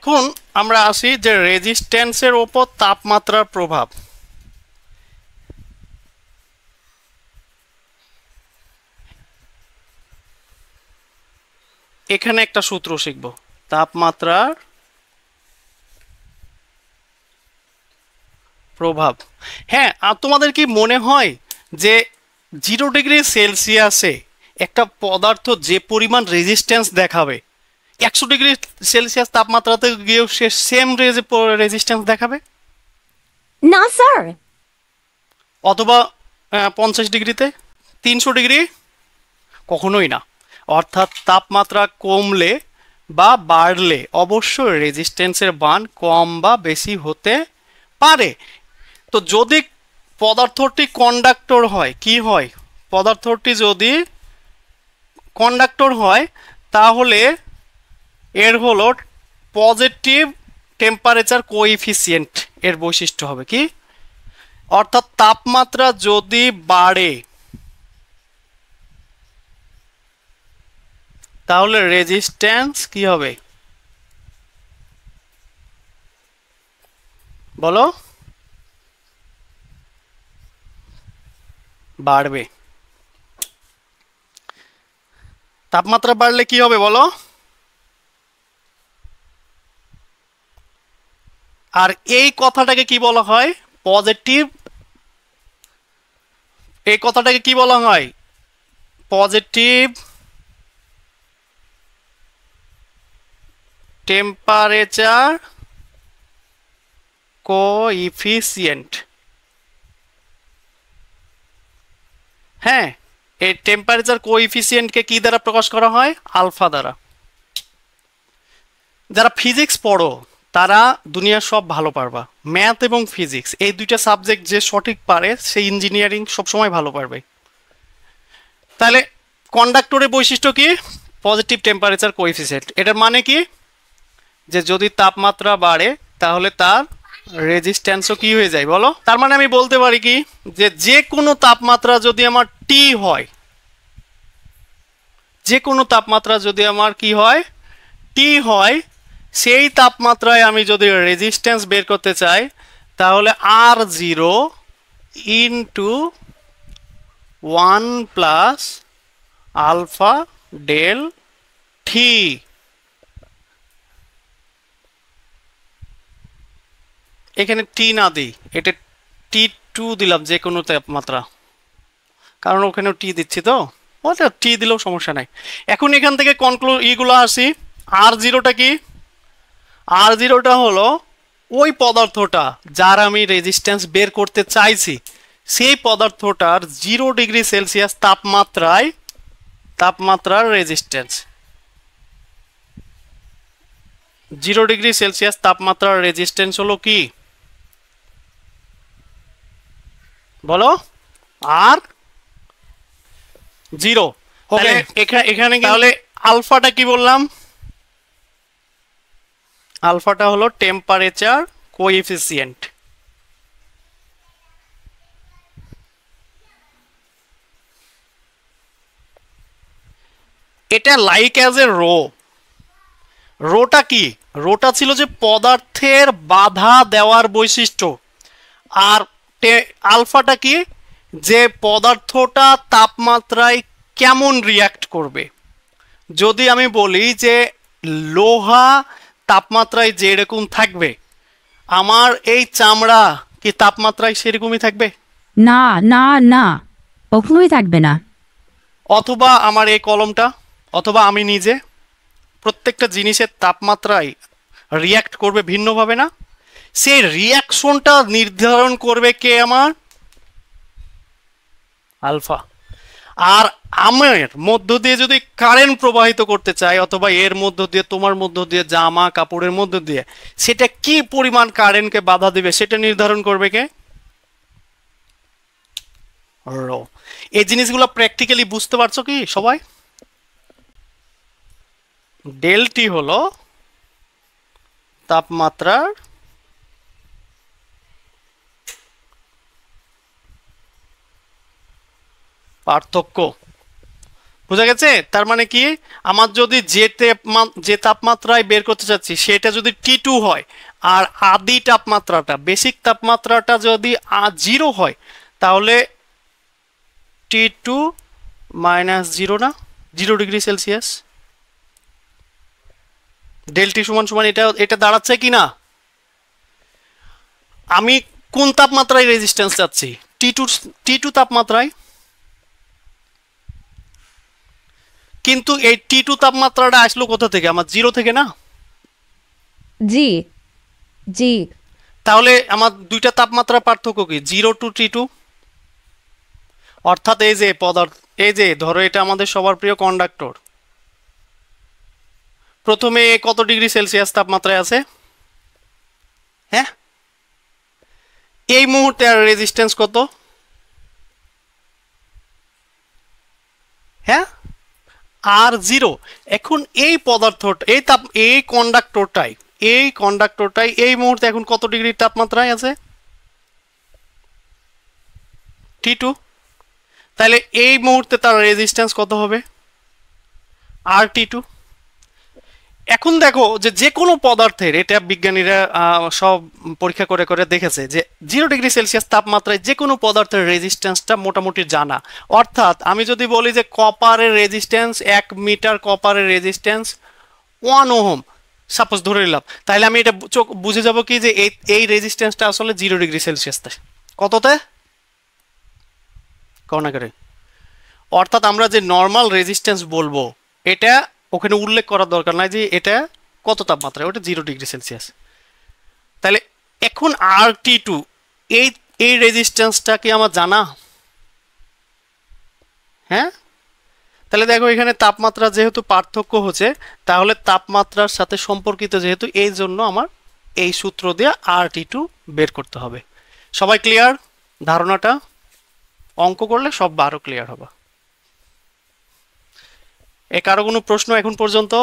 এখন আমরা আসি যে রেজিস্ট্যান্সের উপর তাপমাত্রার প্রভাব। এখানে একটা সূত্র শিখব, তাপমাত্রার প্রভাব। হ্যাঁ, আর তোমাদের কি মনে হয় যে 0 ডিগ্রি সেলসিয়াসে একটা পদার্থ যে পরিমাণ রেজিস্ট্যান্স দেখাবে 100 ডিগ্রি সেলসিয়াস তাপমাত্রাতে গিয়েও সে সেম রেজিস্ট্যান্স দেখাবে? না স্যার। অথবা 50 ডিগ্রিতে, 300 ডিগ্রি? কখনোই না। অর্থাৎ তাপমাত্রা কমলে বা বাড়লে অবশ্যই রেজিস্ট্যান্সের মান কম বা বেশি হতে পারে। তো যদি পদার্থটি কন্ডাক্টর হয়, কি হয়? পদার্থটি যদি কন্ডাক্টর হয় তাহলে এর হলো পজিটিভ টেম্পারেচার কোএফিসিয়েন্ট এর বৈশিষ্ট্য হবে কি? অর্থাৎ তাপমাত্রা যদি বাড়ে তাহলে রেজিস্ট্যান্স কি হবে বলো? বাড়বে। তাপমাত্রা বাড়লে কি হবে বলো? আর এই কথাটাকে কি বলা হয়? পজিটিভ। এই কথাটাকে কি বলা হয়? Positive temperature coefficient. হ্যাঁ, এই টেম্পারেচার কোএফিসিয়েন্টকে কি দ্বারা প্রকাশ করা হয়? আলফা দ্বারা। যারা ফিজিক্স পড়ো তারা দুনিয়ার সব ভালো পারবা। ম্যাথ এবং ফিজিক্স এই দুইটা সাবজেক্ট যে সঠিক পারে সে ইঞ্জিনিয়ারিং সবসময় ভালো পারবে। তাহলে কন্ডাক্টরের বৈশিষ্ট্য কি? Positive temperature coefficient. এটার মানে কি? যে যদি তাপমাত্রা বাড়ে তাহলে তার রেজিস্ট্যান্সও কি হয়ে যায় বলো? তার মানে আমি বলতে পারি কি, যে যে কোনো তাপমাত্রা যদি আমার টি হয়, যে কোনো তাপমাত্রা যদি আমার কি হয়? টি হয়, সেই তাপমাত্রায় আমি যদি রেজিস্ট্যান্স বের করতে চাই তাহলে R0 into 1 plus alpha del T. এখানে টি না দিই, এটা T2 দিলাম, যে কোনো তাপমাত্রা, কারণ ওখানেও টি দিচ্ছি তো ওটা টি দিলেও সমস্যা নাই। এখন এখান থেকে ইগুলো আসি। R0টা কি? R0টা হলো ওই পদার্থটা যার আমি রেজিস্ট্যান্স বের করতে চাইছি, সেই পদার্থটার 0 ডিগ্রি সেলসিয়াস তাপমাত্রার রেজিস্ট্যান্স। 0 ডিগ্রি সেলসিয়াস তাপমাত্রার রেজিস্ট্যান্স হলো কি বলো? R0। ওকে, এখানে তাহলে আলফাটা কি বললাম? আলফাটা হলো টেম্পারেচার কোএফিসিয়েন্ট। এটা লাইক অ্যাজ এ রোটা কি? রোটা ছিল যে পদার্থের বাধা দেওয়ার বৈশিষ্ট্য। আর আলফাটা কি? যে পদার্থটা তাপমাত্রায় কেমন রিয়াক্ট করবে। যদি আমি বলি যে লোহা তাপমাত্রায় যেরকম থাকবে, আমার এই চামড়া কি তাপমাত্রায় সেরকমই থাকবে? না না না, কখনোই থাকবে না। অথবা আমার এই কলমটা, অথবা আমি নিজে, প্রত্যেকটা জিনিসের তাপমাত্রায় রিয়াক্ট করবে ভিন্নভাবে না? সেই রিয়াকশনটা নির্ধারণ করবে কে? আমার আলফা। আর আমার মধ্য দিয়ে যদি কারেন্ট প্রবাহিত করতে চাই, অথবা এর মধ্য দিয়ে, তোমার মধ্য দিয়ে, জামা কাপড়ের মধ্য দিয়ে, সেটা কি পরিমাণ কারেন্টকে বাধা দিবে সেটা নির্ধারণ করবে কে? র। এই জিনিসগুলো প্র্যাকটিক্যালি বুঝতে পারছো কি সবাই? ডেলটি হলো তাপমাত্রার পার্থক্য। বোঝা গেছে? তার মানে কি, আমার যদি যে তাপমাত্রায় বের করতে চাচ্ছি সেটা যদি T2 হয়, আর আদি তাপমাত্রাটা বেসিক তাপমাত্রাটা যদি 0 হয়, তাহলে T2 মাইনাস 0 না, 0 ডিগ্রি সেলসিয়াস। ডেল টি সমান সমান এটা এটা দাঁড়াচ্ছে কি না? আমি কোন তাপমাত্রায় রেজিস্ট্যান্স চাচ্ছি? টি টু তাপমাত্রায়। কিন্তু এই T2 তাপমাত্রাটা আসলো কোথা থেকে? আমার 0 থেকে না? জি জি তাহলে আমার দুইটা তাপমাত্রা পার্থক্য কি? 0 টু T2। অর্থাৎ এই যে পদার্থ, এই যে ধরো এটা আমাদের সবার প্রিয় কন্ডাক্টর, প্রথমে কত ডিগ্রি সেলসিয়াস তাপমাত্রায় আছে? হ্যাঁ, এই মুহূর্তে আর রেজিস্ট্যান্স কত? হ্যাঁ, R0। এখন এই পদার্থটা, এই কন্ডাক্টরটাই এই মুহূর্তে এখন কত ডিগ্রি তাপমাত্রায় আছে? T2। তাহলে এই মুহূর্তে তার রেজিস্ট্যান্স কত হবে? R T2। এখন দেখো যে যে কোনো পদার্থের, এটা বিজ্ঞানীরা সব পরীক্ষা করে করে দেখেছে যে 0 ডিগ্রি সেলসিয়াস তাপমাত্রায় যে কোনো পদার্থের রেজিস্ট্যান্সটা মোটামুটি জানা। অর্থাৎ আমি যদি বলি যে কপারের রেজিস্ট্যান্স 1 মিটার, কপারের রেজিস্ট্যান্স 1 ওহম সাপোজ ধরে নিলাম, তাহলে আমি এটা বুঝে যাব কি যে এই রেজিস্ট্যান্সটা আসলে 0 ডিগ্রি সেলসিয়াসতে কততে কনা করে। অর্থাৎ আমরা যে নর্মাল রেজিস্ট্যান্স বলবো, এটা ওখানে উল্লেখ করার দরকার নাই যে এটা কত তাপমাত্রা, ওটা 0 ডিগ্রি সেলসিয়াস। তাহলে এখন R T2, এই এই রেজিস্ট্যান্সটা কি আমার জানা? হ্যাঁ, তাহলে দেখো এখানে তাপমাত্রা যেহেতু পার্থক্য হচ্ছে, তাহলে তাপমাত্রার সাথে সম্পর্কিত যেহেতু, এই জন্য আমার এই সূত্র দিয়ে R T2 বের করতে হবে। সবাই ক্লিয়ার ধারণাটা? অঙ্ক করলে সব আরো ক্লিয়ার হবে। এ কারো কোনো প্রশ্ন এখন পর্যন্ত?